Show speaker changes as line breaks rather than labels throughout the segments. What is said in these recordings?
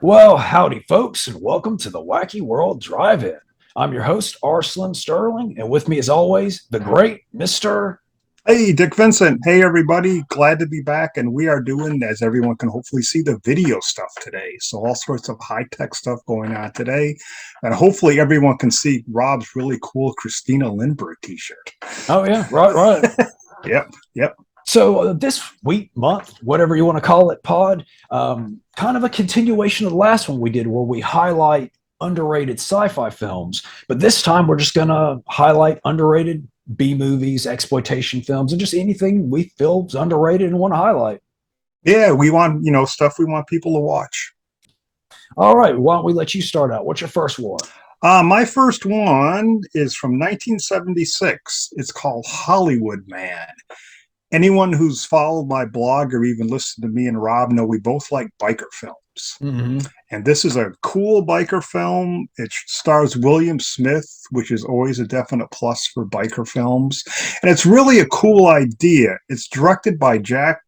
Well, howdy, folks, and welcome to the Wacky World Drive-In. I'm your host, Arslan Sterling, and with me, as always, the great Mr.
Hey, Dick Vincent. Hey, everybody. Glad to be back. And we are doing, as everyone can hopefully see, the video stuff today. So, all sorts of high tech stuff going on today. And hopefully, everyone can see Rob's really cool Christina Lindbergh t shirt.
Oh, yeah, right.
Yep, yep.
So, this week, month, whatever you want to call it, pod, kind of a continuation of the last one we did where we highlight underrated sci-fi films. But this time, we're just going to highlight underrated B movies, exploitation films, and just anything we feel is underrated and want to highlight.
Yeah, we want, stuff we want people to watch.
All right, why don't we let you start out? What's your first one?
My first one is from 1976. It's called Hollywood Man. Anyone who's followed my blog or even listened to me and Rob know we both like biker films.
Mm-hmm.
And this is a cool biker film. It stars William Smith, which is always a definite plus for biker films. And it's really a cool idea. It's directed by Jack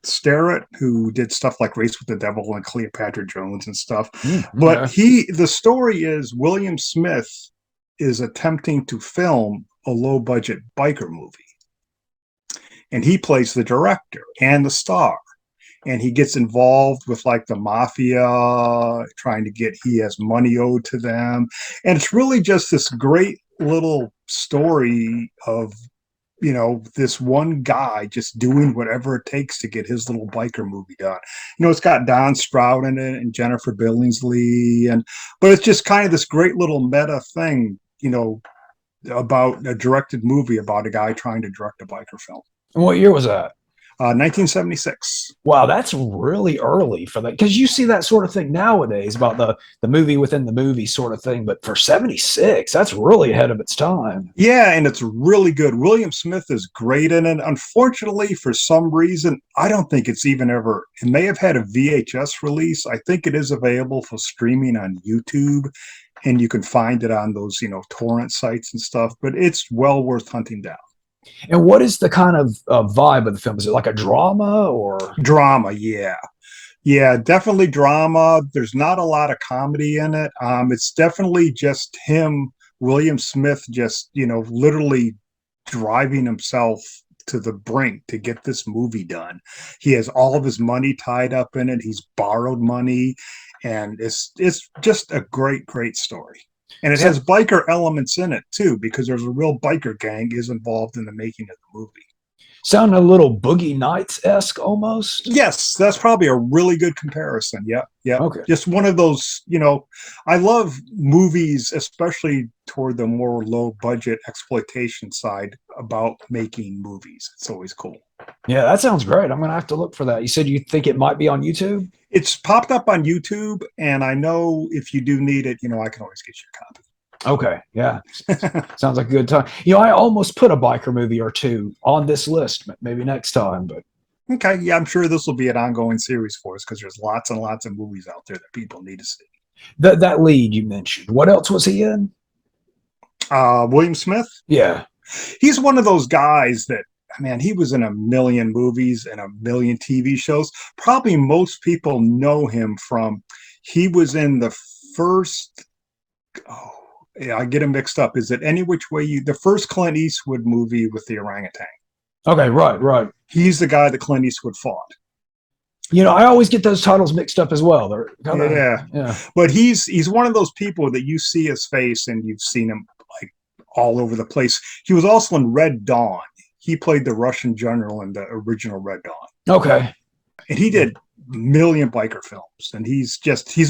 Starrett, who did stuff like Race with the Devil and Cleopatra Jones and stuff. But
Okay.
the story is William Smith is attempting to film a low budget biker movie. And he plays the director and the star. And he gets involved with like the mafia, trying to get, he has money owed to them. And it's really just this great little story of, this one guy just doing whatever it takes to get his little biker movie done. It's got Don Stroud in it and Jennifer Billingsley, but it's just kind of this great little meta thing, about a directed movie about a guy trying to direct a biker film.
And what year was that?
1976.
Wow, that's really early for that because you see that sort of thing nowadays about the movie within the movie sort of thing. But for 76, that's really ahead of its time.
Yeah, and it's really good. William Smith is great in it. Unfortunately, for some reason, I don't think it's even ever, it may have had a VHS release. I think it is available for streaming on YouTube, and you can find it on those, torrent sites and stuff, but it's well worth hunting down.
And what is the kind of vibe of the film? Is it like a drama or?
Drama, yeah. Yeah, definitely drama. There's not a lot of comedy in it. It's definitely just him, William Smith, just, literally driving himself to the brink to get this movie done. He has all of his money tied up in it. He's borrowed money, and it's just a great story. And it
So
has biker elements in it too, because there's a real biker gang is involved in the making of the movie.
sound a little Boogie Nights esque almost.
Yes, that's probably a really good comparison. Yep, yep.
Okay.
Just one of those, I love movies, especially toward the more low budget exploitation side about making movies. It's always cool.
Yeah, that sounds great. I'm gonna have to look for that. You said you think it might be on YouTube?
It's popped up on YouTube, and I know if you do need it, I can always get
Okay, yeah,
you a copy.
sounds like a good time. I almost put a biker movie or two on this list, maybe next time, but
Okay, yeah, I'm sure this will be an ongoing series for us because there's lots and lots of movies out there that people need to see.
that lead you mentioned, what else was he in?
William Smith,
Yeah.
he's one of those guys that, man, he was in a million movies and a million TV shows. Probably most people know him from, he was in the first, oh, yeah, I get him mixed up. Is it Any Which Way You, the first Clint Eastwood movie with the orangutan?
Okay, right.
He's the guy that Clint Eastwood fought.
I always get those titles mixed up as well. They're kind of
Yeah,
yeah.
but he's one of those people that you see his face and you've seen him like all over the place. He was also in Red Dawn. He played the Russian general in the original Red Dawn,
Okay.
and he did a million biker films. And he's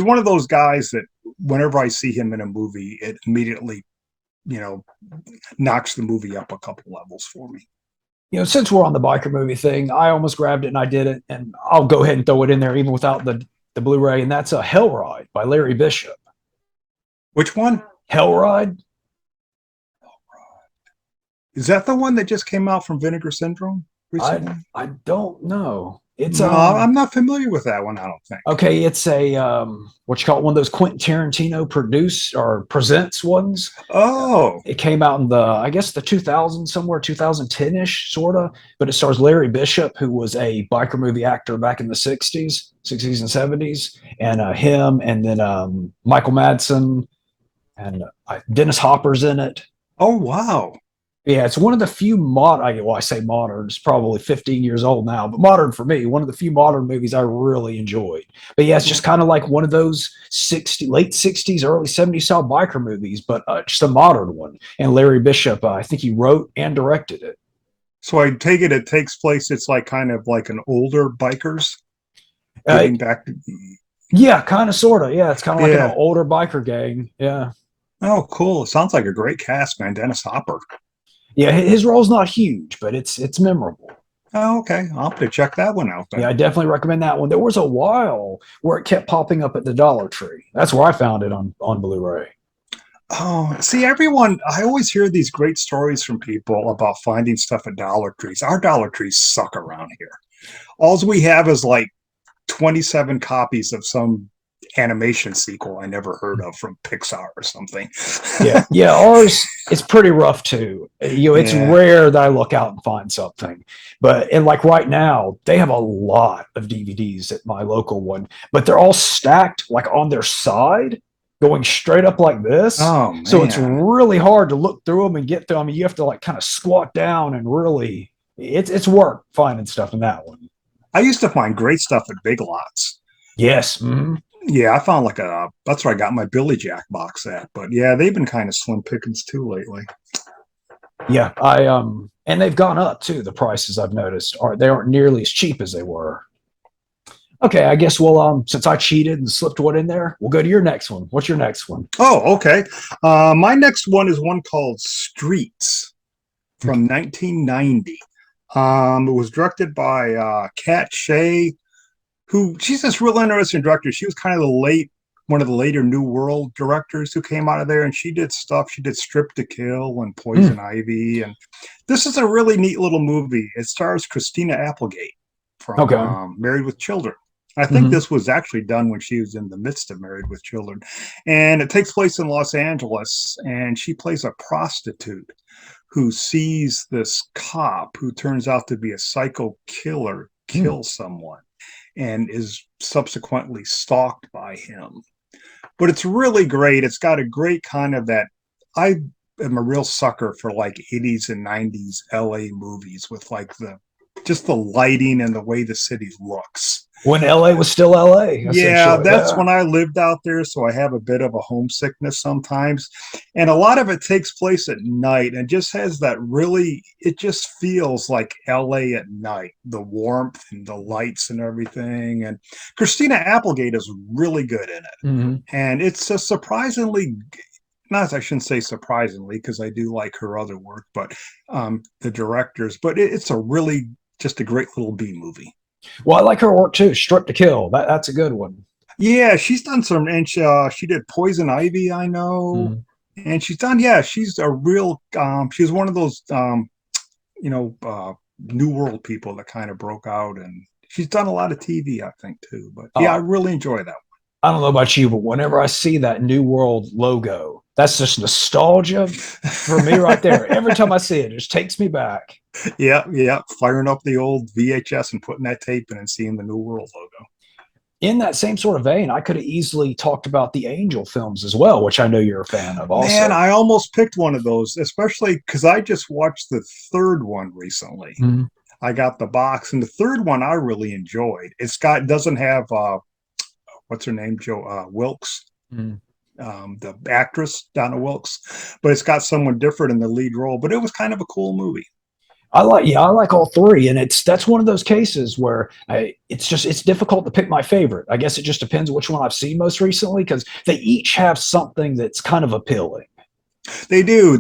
one of those guys that whenever I see him in a movie, it immediately, you know, knocks the movie up a couple levels for me.
Since we're on the biker movie thing, I almost grabbed it and I did it, and I'll go ahead and throw it in there even without the Blu-ray, and that's a Hell Ride by Larry Bishop.
Which one?
Hell Ride?
Is that the one that just came out from Vinegar Syndrome
I
recently?
I don't know. It's
No, I'm not familiar with that one, I don't think.
okay. It's a what you call it, one of those Quentin Tarantino produce or presents ones.
Oh,
It came out in the I guess the 2000 somewhere 2010 ish sort of, but it stars Larry Bishop, who was a biker movie actor back in the 60s and 70s, and him, and then Michael Madsen and Dennis Hopper's in it.
oh, wow.
Yeah, it's one of the few well, I say modern, it's probably 15 years old now, but modern for me, one of the few modern movies I really enjoyed. But yeah, it's just kind of like one of those late 60s, early 70s style biker movies, but just a modern one. And Larry Bishop, I think he wrote and directed it.
So I take it takes place, it's like kind of like an older bikers
Uh,
getting back to,
yeah, kind of, sort of. Yeah, it's kind of like an
yeah.
older biker gang. Yeah.
Oh, cool. It sounds like a great cast, man. Dennis Hopper.
Yeah, his role's not huge, but it's memorable.
Oh, okay. I'll have to check that one out
Yeah,
then.
I definitely recommend that one. There was a while where it kept popping up at the Dollar Tree. That's where I found it on Blu-ray.
Oh, see, everyone, I always hear these great stories from people about finding stuff at Dollar Trees. Our Dollar Trees suck around here. All we have is like 27 copies of some animation sequel I never heard of from Pixar or something.
Yeah, ours it's pretty rough too. It's
Yeah.
rare that I look out and find something, but and like right now they have a lot of DVDs at my local one, but they're all stacked like on their side, going straight up like this.
Oh,
So it's
man.
really hard to look through them and get through them. You have to like kind of squat down and really, it's work finding stuff in that one.
I used to find great stuff at Big Lots.
Yes. Mhm.
Yeah, I found like that's where I got my Billy Jack box at. But yeah, they've been kind of slim pickings too lately.
Yeah, and they've gone up too. The prices I've noticed they aren't nearly as cheap as they were. Okay, I guess we'll since I cheated and slipped one in there, we'll go to your next one. What's your next one?
Oh, okay. My next one is one called Streets from 1990. It was directed by Kat Shea, who she's this real interesting director. She was kind of one of the later New World directors who came out of there, and she did stuff. She did Strip to Kill and
Mm,
Poison Ivy, and this is a really neat little movie. It stars Christina Applegate from
okay.
Married with Children. I think
Hmm.
this was actually done when she was in the midst of Married with Children, and it takes place in Los Angeles, and she plays a prostitute who sees this cop who turns out to be a psycho killer
Mm,
kill someone and is subsequently stalked by him. But it's really great. It's got a great kind of that. I am a real sucker for like 80s and 90s LA movies with like the just the lighting and the way the city looks.
when LA was still LA,
Yeah,
essentially.
that's
Yeah.
when I lived out there, so I have a bit of a homesickness sometimes. And a lot of it takes place at night and just has that really, it just feels like LA at night, the warmth and the lights and everything. And Christina Applegate is really good in it.
Hmm.
And it's a surprisingly, not I shouldn't say surprisingly, because I do like her other work, but the directors, but it's a really just a great little B movie.
Well, I like her work too. Strip to Kill. That's a good one.
Yeah, she's done some, and she did Poison Ivy, I know,
Mhm.
and she's done. Yeah, she's a real. She's one of those, you know, New World people that kind of broke out, and she's done a lot of TV, I think, too. But yeah, I
Oh,
really enjoy that.
I don't know about you, but whenever I see that New World logo, that's just nostalgia for me right there. Every time I see it, it just takes me back.
Yeah, yeah, firing up the old VHS and putting that tape in and seeing the New World logo.
In that same sort of vein, I could have easily talked about the Angel films as well, which I know you're a fan of
Man,
also.
I almost picked one of those, especially because I just watched the third one recently.
Mhm.
I got the box, and the third one I really enjoyed. It's got doesn't have what's her name, Joe Wilkes,
Mhm.
the actress Donna Wilkes, but it's got someone different in the lead role. But it was kind of a cool movie.
I like all three, and that's one of those cases where it's difficult to pick my favorite. I guess it just depends which one I've seen most recently because they each have something that's kind of appealing.
They do.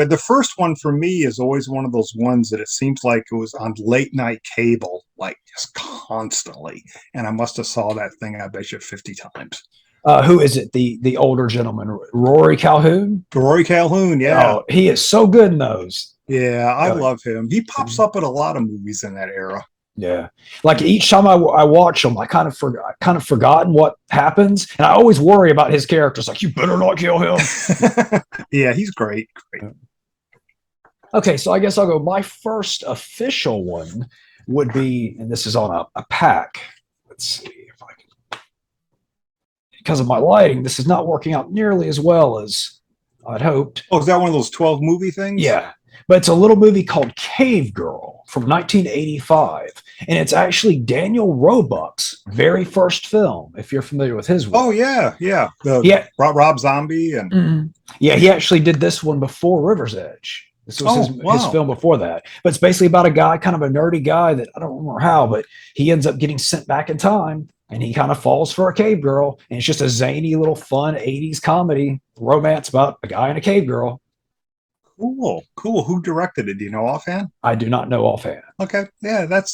And the first one for me is always one of those ones that it seems like it was on late night cable, like just constantly. And I must have saw that thing, I bet you 50 times.
Who is it? The older gentleman, Rory Calhoun.
Rory Calhoun, yeah.
Oh, he is so good in those.
Yeah, I
Uh,
love him. He pops up in a lot of movies in that era.
Yeah, like each time I watch him, kind of forgotten what happens, and I always worry about his character. It's like you better not kill him.
Yeah, he's great. Great.
Okay, so I guess I'll go. My first official one would be, and this is on a pack. Let's see if I can, because of my lighting, this is not working out nearly as well as I'd hoped.
Oh, is that one of those 12 movie things?
Yeah, but it's a little movie called Cave Girl from 1985, and it's actually Daniel Roebuck's very first film. If you're familiar with his work.
Oh yeah, yeah. The
Yeah,
Rob Zombie and
yeah, he actually did this one before River's Edge. This was
oh
his
wow.
film before that. But it's basically about a guy, kind of a nerdy guy that I don't remember how, but he ends up getting sent back in time and he kind of falls for a cave girl. And it's just a zany little fun 80s comedy romance about a guy and a cave girl.
Cool, cool. Who directed it? Do you know offhand?
I do not know offhand.
Okay, yeah, that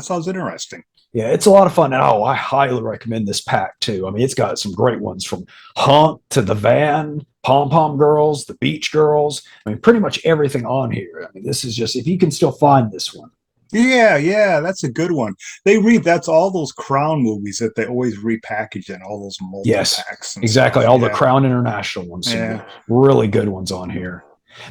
sounds interesting.
Yeah, it's a lot of fun. And oh, I highly recommend this pack too. I mean, it's got some great ones from Hunt to The Van, Pom Pom Girls, The Beach Girls. I mean, pretty much everything on here. I mean, this is just, if you can still find this one.
Yeah, yeah, that's a good one. That's all those Crown movies that they always repackage in all those multi
Yes,
packs and
exactly.
stuff.
All the
Yeah,
Crown International ones. Some
yeah.
really good ones on here.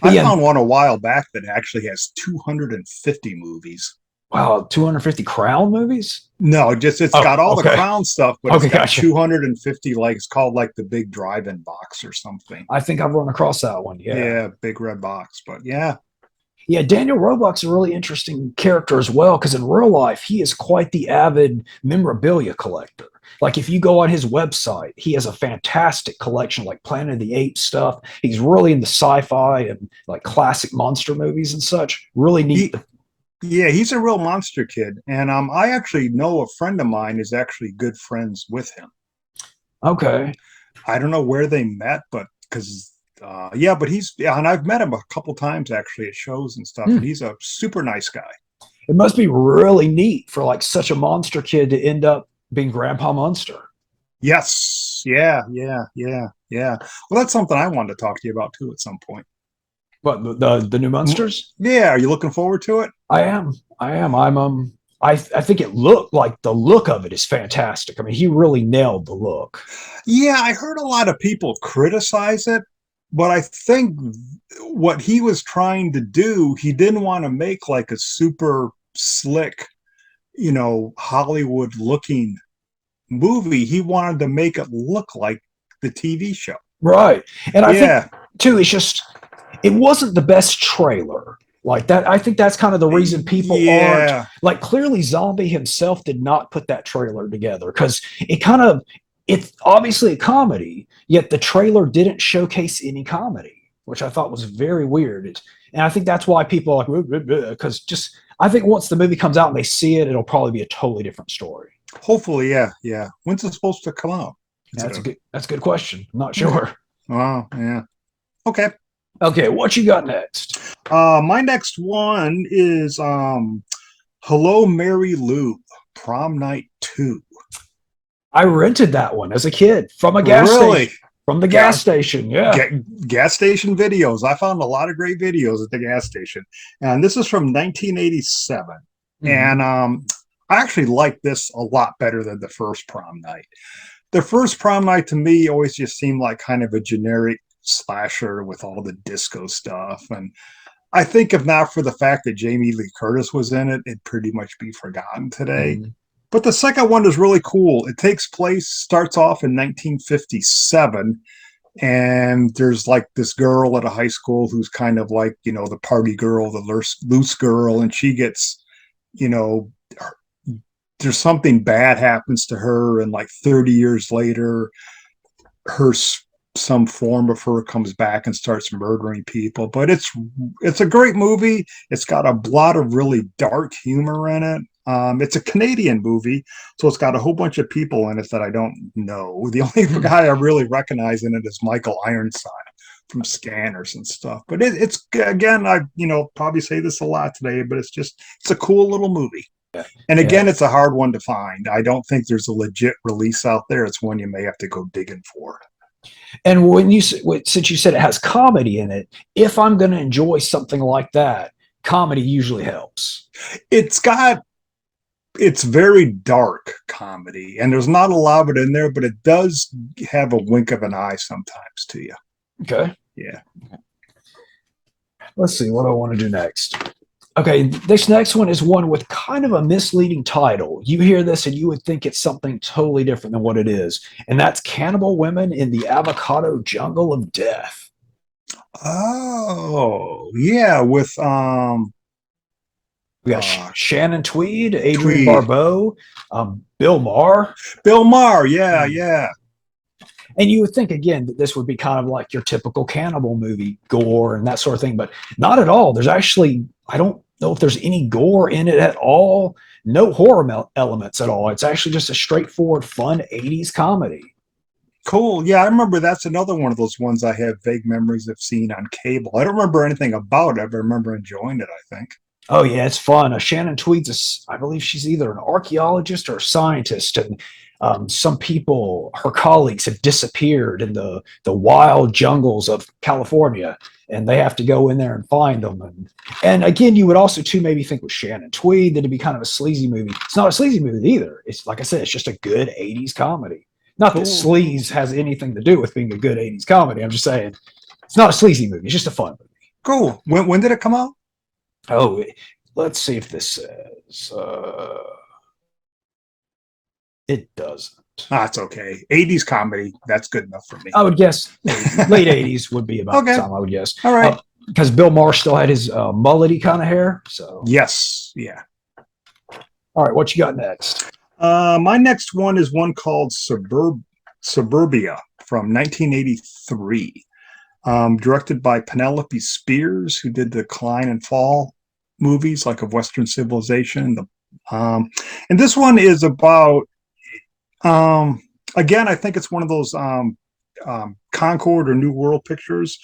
But
I
yeah,
found one a while back that actually has 250 movies.
wow, 250 Crown movies?
No, just it's
Oh,
got all the
okay.
Crown stuff, but it's
Okay,
got
gotcha.
250, like it's called like the big drive-in box or something.
I think I've run across that one. Yeah.
Yeah, big red box. But yeah.
Yeah, Daniel Roebuck's a really interesting character as well, because in real life, he is quite the avid memorabilia collector. Like if you go on his website, he has a fantastic collection of like Planet of the Apes stuff. He's really into sci-fi and like classic monster movies and such. Really neat.
He yeah, he's a real monster kid. And I actually know a friend of mine is actually good friends with him.
Okay.
I don't know where they met, but because yeah, but and I've met him a couple times actually at shows and stuff,
Hmm.
and he's a super nice guy.
It must be really neat for like such a monster kid to end up being Grandpa Munster.
Yes, yeah, yeah, yeah, yeah. Well, that's something I wanted to talk to you about too at some point.
But the new Munsters?
Yeah, are you looking forward to it?
I am. I am. I think it looked like the look of it is fantastic. I mean, he really nailed the look.
Yeah, I heard a lot of people criticize it, but I think what he was trying to do, he didn't want to make like a super slick, Hollywood looking movie. He wanted to make it look like the TV show.
Right. And I think
Yeah.
too, it's just it wasn't the best trailer. Like that, I think that's kind of the reason people aren't
Yeah.
like clearly Zombie himself did not put that trailer together because it's obviously a comedy, yet the trailer didn't showcase any comedy, which I thought was very weird. And I think that's why people are like because just I think once the movie comes out and they see it, it'll probably be a totally different story.
Hopefully, yeah, yeah. When's it supposed to come out?
Yeah, that's a good question. I'm not sure.
Oh, yeah. Okay.
Okay, what you got next?
My next one is Hello Mary Lou, Prom Night 2.
I rented that one as a kid from a gas
Really?
station. From the
Yeah.
gas station, yeah.
Gas station videos. I found a lot of great videos at the gas station. And this is from 1987.
Mhm.
And I actually like this a lot better than the first prom night. The first prom night to me always just seemed like kind of a generic slasher with all the disco stuff. And I think if not for the fact that Jamie Lee Curtis was in it, it'd pretty much be forgotten today.
Mhm.
But the second one is really cool. It starts off in 1957, and there's like this girl at a high school who's kind of like, the party girl, the loose girl, and she gets, you know, there's something bad happens to her, and like 30 years later, her some form of her comes back and starts murdering people. But it's a great movie. It's got a lot of really dark humor in it. It's a Canadian movie, so it's got a whole bunch of people in it that I don't know. The only guy I really recognize in it is Michael Ironside from Scanners and stuff. But it's again, I probably say this a lot today, but it's a cool little movie. And again,
Yeah.
it's a hard one to find. I don't think there's a legit release out there. It's one you may have to go digging for.
And since you said it has comedy in it, if I'm going to enjoy something like that, comedy usually helps.
It's got it's very dark comedy, and there's not a lot of it in there, but it does have a wink of an eye sometimes to you.
Okay.
Yeah.
Let's see what I want to do next. Okay, this next one is one with kind of a misleading title. You hear this and you would think it's something totally different than what it is. And that's Cannibal Women in the Avocado Jungle of Death.
Oh, yeah, with
We got Shannon Tweed, Adrian
Tweed.
Barbeau, Bill Maher.
Bill Maher, yeah, yeah.
And you would think, again, that this would be kind of like your typical cannibal movie, gore and that sort of thing, but not at all. There's actually, I don't know if there's any gore in it at all, no horror elements at all. It's actually just a straightforward, fun 80s comedy.
Cool. Yeah, I remember that's another one of those ones I have vague memories of seeing on cable. I don't remember anything about it, but I remember enjoying it, I think.
Oh, yeah, it's fun. Shannon Tweed's, I believe she's either an archaeologist or a scientist, and some people, her colleagues, have disappeared in the wild jungles of California, and they have to go in there and find them. And again, you would also too maybe think with Shannon Tweed that it'd be kind of a sleazy movie. It's not a sleazy movie either. It's like I said, it's just a good 80s comedy. Not that sleaze has anything to do with being a good 80s comedy. I'm just saying it's not a sleazy movie. It's just a fun movie.
Cool. When did it come out?
Oh, let's see if this says. It doesn't.
It's okay. 80s comedy. That's good enough for me.
I would guess late 80s would be about the time, I would guess.
All right.
Because Bill Maher still had his mullety kind of hair. So
yes. Yeah.
All right. What you got next?
My next one is one called Suburbia from 1983. Directed by Penelope Spears, who did the Decline and Fall movies, like of Western Civilization. And this one is about, again, I think it's one of those Concord or New World pictures.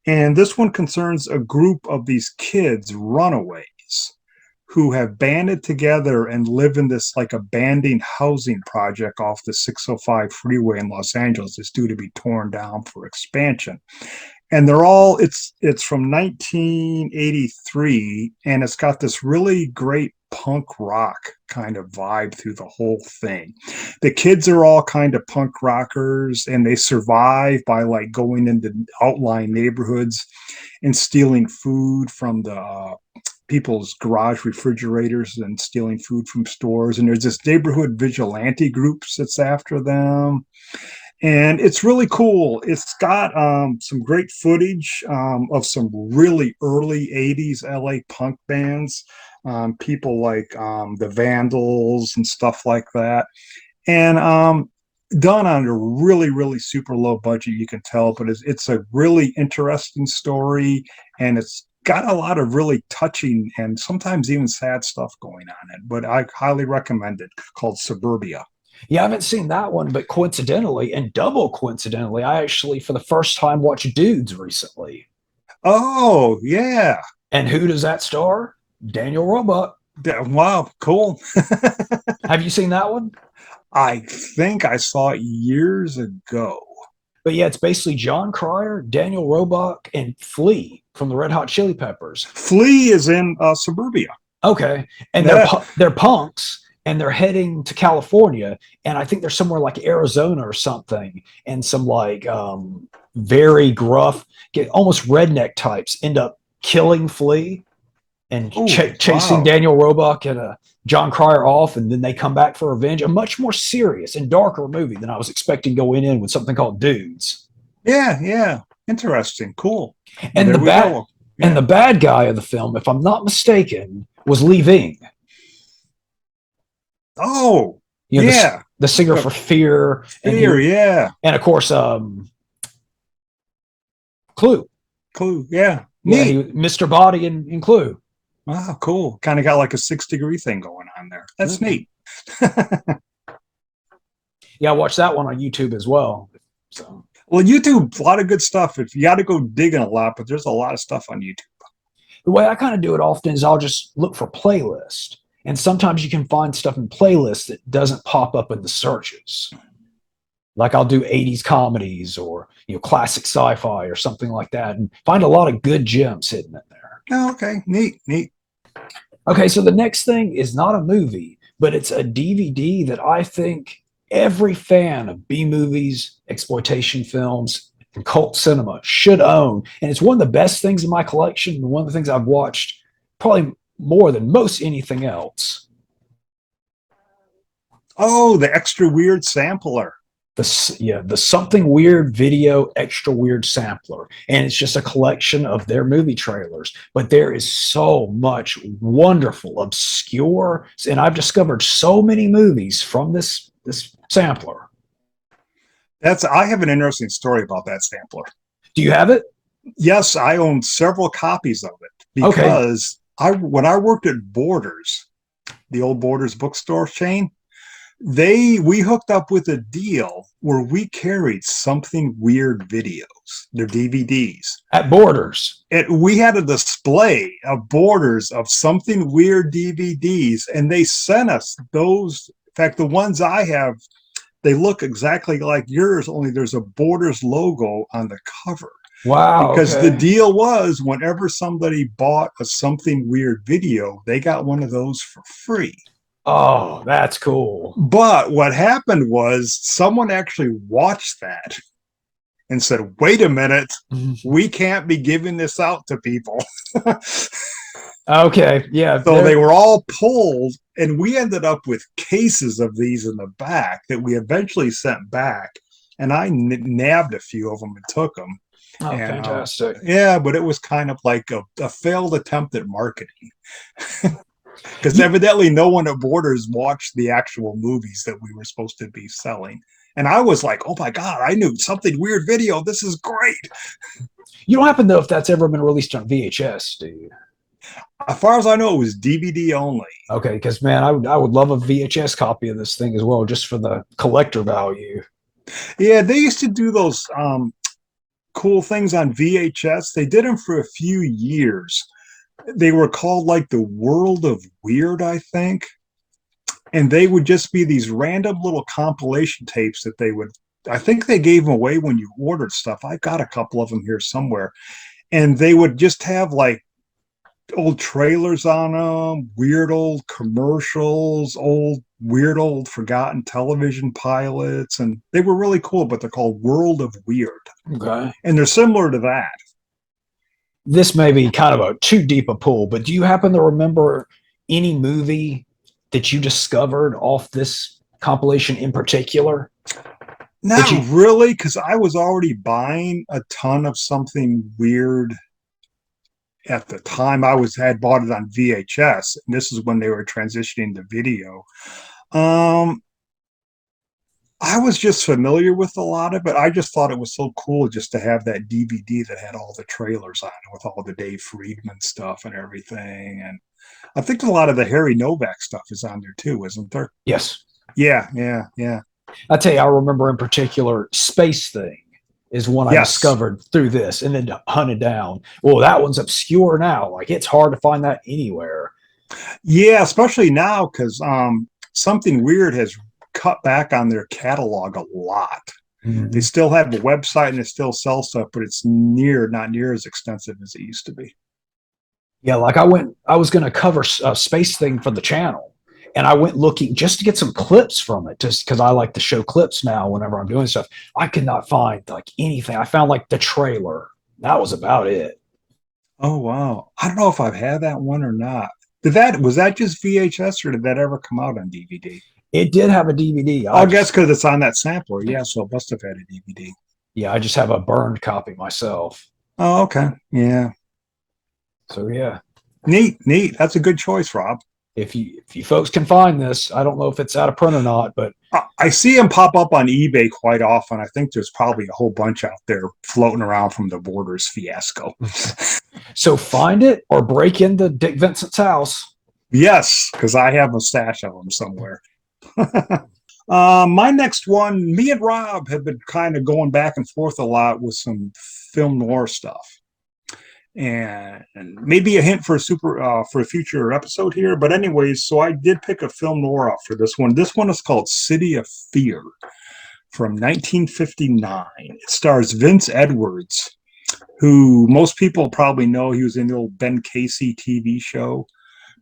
And this one concerns a group of these kids, runaways, who have banded together and live in this like abandoned housing project off the 605 freeway in Los Angeles. It's due to be torn down for expansion. And they're all, it's from 1983, and it's got this really great punk rock kind of vibe through the whole thing. The kids are all kind of punk rockers, and they survive by like going into outlying neighborhoods and stealing food from the people's garage refrigerators and stealing food from stores. And there's this neighborhood vigilante groups that's after them. And it's really cool. It's got some great footage of some really early 80s LA punk bands, people like the Vandals and stuff like that. And done on a really, really super low budget, you can tell, but it's a really interesting story, and it's got a lot of really touching and sometimes even sad stuff going on in it. But I highly recommend it, called Suburbia.
Yeah, I haven't seen that one, but coincidentally and double coincidentally, I actually, for the first time, watched Dudes recently.
Oh, yeah.
And who does that star? Daniel Roebuck.
Wow, cool.
Have you seen that one?
I think I saw it years ago.
But yeah, it's basically John Cryer, Daniel Roebuck, and Flea from the Red Hot Chili Peppers.
Flea is in Suburbia.
Okay. And they're punks, and they're heading to California, and I think they're somewhere like Arizona or something, and some like very gruff, almost redneck types end up killing Flea and chasing Daniel Roebuck and John Cryer off, and then they come back for revenge. A much more serious and darker movie than I was expecting going in with something called Dudes.
Yeah. Interesting. Cool.
And the bad guy of the film, if I'm not mistaken, was Lee Ving.
Oh,
the singer for Fear.
Yeah.
And of course, Clue.
Yeah.
Yeah, Mr. Body in Clue.
Wow, cool. Kind of got like a 6-degree thing going on there. That's neat.
Yeah, I watched that one on YouTube as well. So,
well, YouTube, a lot of good stuff. If you got to go digging a lot, but there's a lot of stuff on YouTube.
The way I kind of do it often is I'll just look for playlists. And sometimes you can find stuff in playlists that doesn't pop up in the searches. Like I'll do 80s comedies or classic sci-fi or something like that, and find a lot of good gems hidden in there.
Oh, okay. Neat.
Okay, so the next thing is not a movie, but it's a DVD that I think every fan of B movies, exploitation films, and cult cinema should own. And it's one of the best things in my collection, and one of the things I've watched probably more than most anything else.
Oh, the extra weird sampler.
The something weird video extra weird sampler, and it's just a collection of their movie trailers, but there is so much wonderful obscure, and I've discovered so many movies from this sampler.
I have an interesting story about that sampler.
Do you have it?
Yes, I own several copies of it
Okay.
because when I worked at Borders, the old Borders bookstore chain, we hooked up with a deal where we carried something weird videos, their DVDs.
At Borders.
We had a display of Borders of something weird DVDs, and they sent us those. In fact, the ones I have, they look exactly like yours, only there's a Borders logo on the cover.
Wow.
Because
Okay.
the deal was whenever somebody bought a something weird video, they got one of those for free.
Oh, that's cool.
But what happened was someone actually watched that and said, wait a minute, we can't be giving this out to people.
Okay. Yeah.
So they were all pulled, and we ended up with cases of these in the back that we eventually sent back. And I nabbed a few of them and took them.
Oh,
And
fantastic.
yeah, but it was kind of like a failed attempt at marketing. Because evidently no one at Borders watched the actual movies that we were supposed to be selling. And I was like, oh my God, I knew something weird video. This is great.
You don't happen to know if that's ever been released on VHS, do you?
As far as I know, it was DVD only.
Okay, because man, I would love a VHS copy of this thing as well, just for the collector value.
Yeah, they used to do those cool things on VHS. They did them for a few years. They were called like the World of Weird, I think. And they would just be these random little compilation tapes that I think they gave them away when you ordered stuff. I've got a couple of them here somewhere. And they would just have like old trailers on them, weird old commercials, weird old forgotten television pilots. And they were really cool, but they're called World of Weird.
Okay.
And they're similar to that.
This may be kind of a too deep a pull, but do you happen to remember any movie that you discovered off this compilation in particular?
Not really, because I was already buying a ton of something weird at the time. Had bought it on VHS, and this is when they were transitioning to video. I was just familiar with a lot of it. I just thought it was so cool just to have that DVD that had all the trailers on it with all the Dave Friedman stuff and everything. And I think a lot of the Harry Novak stuff is on there too, isn't there?
Yes.
Yeah.
I tell you, I remember in particular Space Thing is one I discovered through this and then hunted down. Well, that one's obscure now. Like it's hard to find that anywhere.
Yeah, especially now because something weird has cut back on their catalog a lot. Mm-hmm. They still have a website and they still sell stuff, but it's not near as extensive as it used to be.
Yeah, like I was going to cover a Space Thing for the channel, and I went looking just to get some clips from it, just because I like to show clips now whenever I'm doing stuff. I could not find like anything. I found like the trailer. That was about it.
Oh wow! I don't know if I've had that one or not. Was that just VHS or did that ever come out on DVD?
It did have a DVD.
I guess because it's on that sampler. Yeah, so it must have had a DVD.
Yeah, I just have a burned copy myself.
Oh, okay. Yeah.
So yeah.
Neat. That's a good choice, Rob.
If you folks can find this, I don't know if it's out of print or not, but
I see them pop up on eBay quite often. I think there's probably a whole bunch out there floating around from the Borders fiasco.
So find it or break into Dick Vincent's house.
Yes, because I have a stash of them somewhere. My next one, me and Rob have been kind of going back and forth a lot with some film noir stuff, and maybe a hint for a future episode here. But anyways, so I did pick a film noir up for this one. This one is called City of Fear from 1959. It stars Vince Edwards, who most people probably know. He was in the old Ben Casey TV show.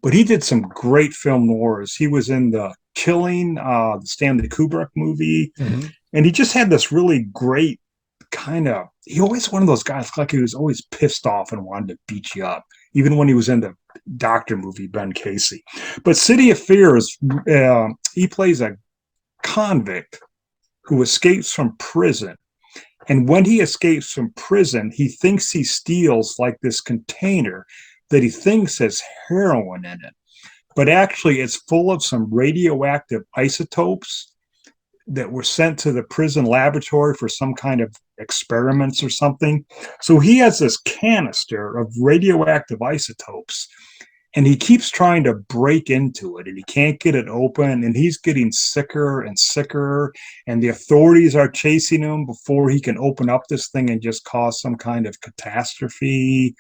but he did some great film noirs. He was in The Killing, the Stanley Kubrick movie,
Mm-hmm.
and he just had this really great kind of. He always one of those guys like he was always pissed off and wanted to beat you up, even when he was in the Doctor movie, Ben Casey. But City of Fears, he plays a convict who escapes from prison. And when he escapes from prison, he thinks he steals like this container that he thinks has heroin in it. But actually, it's full of some radioactive isotopes that were sent to the prison laboratory for some kind of experiments or something. So he has this canister of radioactive isotopes and he keeps trying to break into it and he can't get it open and he's getting sicker and sicker and the authorities are chasing him before he can open up this thing and just cause some kind of catastrophe.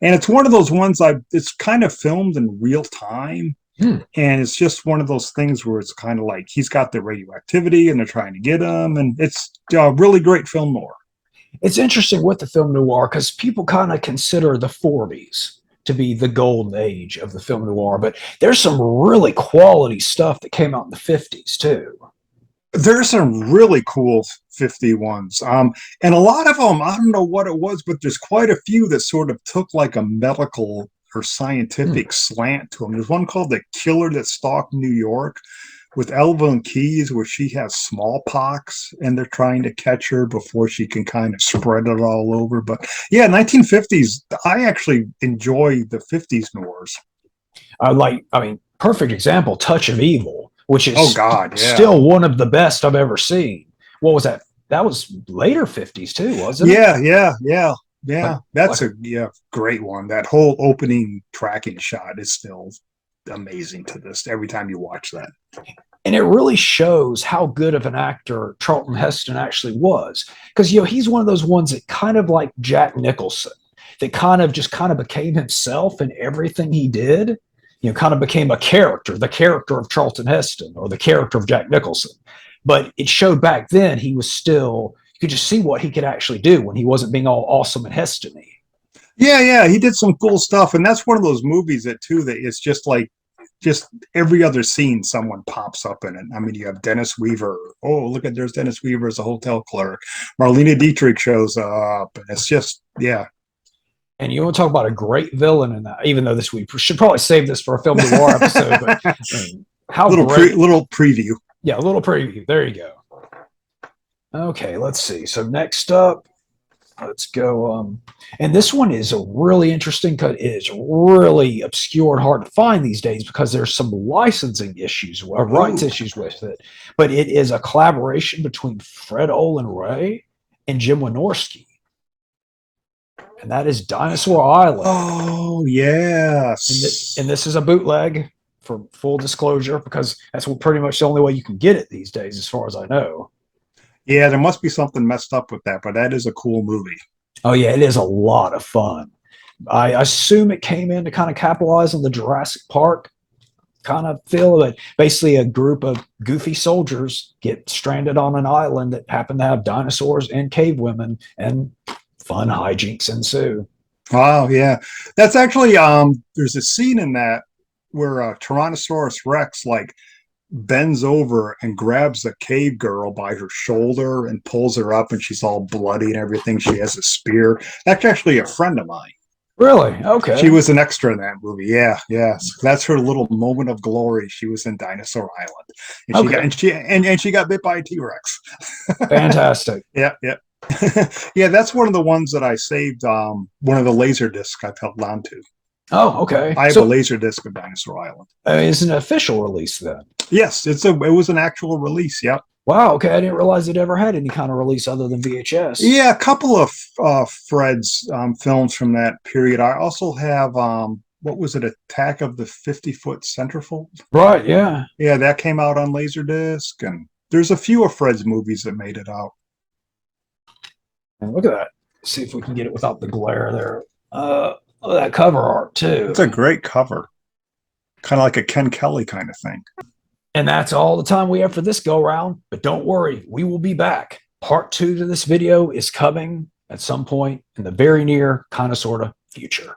And it's one of those ones it's kind of filmed in real time. And it's just one of those things where it's kind of like he's got the radioactivity and they're trying to get him. And it's a really great film noir.
It's interesting with the film noir because people kind of consider the 40s to be the golden age of the film noir, but there's some really quality stuff that came out in the 50s too.
There's some really cool 51s. And a lot of them, I don't know what it was, but there's quite a few that sort of took like a medical or scientific slant to them. There's one called The Killer That Stalked New York with Evelyn Keyes, where she has smallpox and they're trying to catch her before she can kind of spread it all over. But yeah, 1950s, I actually enjoy the 50s noirs.
Perfect example, Touch of Evil, which is
still
one of the best I've ever seen. What was that? That was later 50s too, wasn't it?
Yeah. That's a great one. That whole opening tracking shot is still amazing to this every time you watch that.
And it really shows how good of an actor Charlton Heston actually was. Because he's one of those ones that kind of like Jack Nicholson, that kind of became himself in everything he did. Kind of became a character, the character of Charlton Heston or the character of Jack Nicholson. But it showed back then he was still, you could just see what he could actually do when he wasn't being all awesome and Heston-y.
Yeah, he did some cool stuff. And that's one of those movies that it's just like, just every other scene someone pops up in it. I mean, you have Dennis Weaver. Oh, look at there's Dennis Weaver as a hotel clerk. Marlene Dietrich shows up. And it's just, yeah.
And you want to talk about a great villain in that, even though we should probably save this for a film noir episode. But
little preview.
Yeah, a little preview. There you go. Okay, let's see. So next up, let's go. And this one is a really interesting because it's really obscure and hard to find these days because there's some licensing issues, rights issues with it. But it is a collaboration between Fred Olen Ray and Jim Wynorski. And that is Dinosaur Island.
Oh, yes.
And this is a bootleg for full disclosure because that's pretty much the only way you can get it these days, as far as I know.
Yeah, there must be something messed up with that, but that is a cool movie.
Oh, yeah, it is a lot of fun. I assume it came in to kind of capitalize on the Jurassic Park kind of feel, but basically a group of goofy soldiers get stranded on an island that happen to have dinosaurs and cave women, and fun hijinks ensue.
Wow, yeah. That's actually, there's a scene in that where Tyrannosaurus Rex, like, bends over and grabs a cave girl by her shoulder and pulls her up and she's all bloody and everything. She has a spear. That's actually a friend of mine.
Really? Okay.
She was an extra in that movie. Yeah. So that's her little moment of glory. She was in Dinosaur Island. And she got bit by a T-Rex.
Fantastic.
Yeah. Yeah, that's one of the ones that I saved, one of the laser discs I've held on to.
Oh, okay.
I have a laser disc of Dinosaur Island.
It's an official release then.
Yes, it was an actual release. Yep.
Wow. Okay, I didn't realize it ever had any kind of release other than VHS.
Yeah, a couple of Fred's films from that period. I also have what was it? Attack of the 50-Foot Centerfold.
Right. Yeah.
Yeah, that came out on Laserdisc, and there's a few of Fred's movies that made it out.
And look at that. See if we can get it without the glare there. That cover art too.
It's a great cover. Kind of like a Ken Kelly kind of thing.
And that's all the time we have for this go round. But don't worry, we will be back. Part 2 to this video is coming at some point in the very near, kind of, sort of future.